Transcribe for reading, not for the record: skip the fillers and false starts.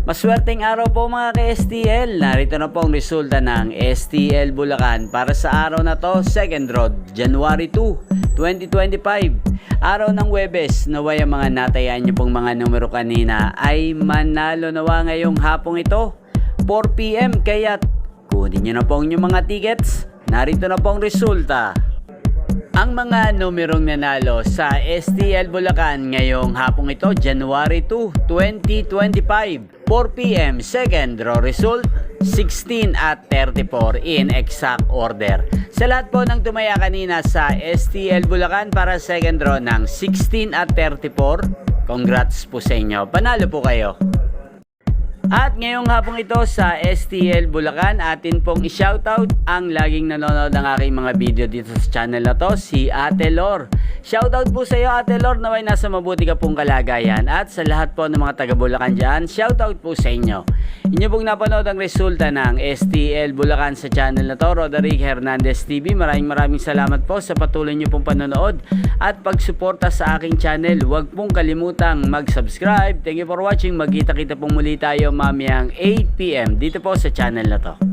Maswerteng araw po mga ka-STL. Narito na po ang resulta ng STL Bulacan para sa araw na to, second road, January 2, 2025. Araw ng Huwebes, naway ang mga natayaan nyo pong mga numero kanina ay manalo nawa ngayong hapong ito, 4 PM. Kaya't kunin nyo na po ang inyong mga tickets. Narito na po ang resulta. Ang mga numerong nanalo sa STL Bulacan ngayong hapong ito, January 2, 2025, 4 PM, second draw result, 16 at 34 in exact order. Sa lahat po ng tumaya kanina sa STL Bulacan para second draw ng 16 at 34, congrats po sa inyo. Panalo po kayo. At ngayong hapong ito sa STL Bulacan, atin pong i-shoutout ang laging nanonood ng aking mga video dito sa channel na to, si Ate Lor. Shoutout po sa iyo Ate Lor, naway nasa mabuti ka pong kalagayan. At sa lahat po ng mga taga Bulacan dyan, shoutout po sa inyo. Inyo pong napanood ang resulta ng STL Bulacan sa channel na to, Roderick Hernandez TV. Maraming salamat po sa patuloy nyo pong panonood at pagsuporta sa aking channel. Huwag pong kalimutang mag-subscribe. Thank you for watching. Magkita-kita pong muli tayo mamayang 8 PM dito po sa channel na to.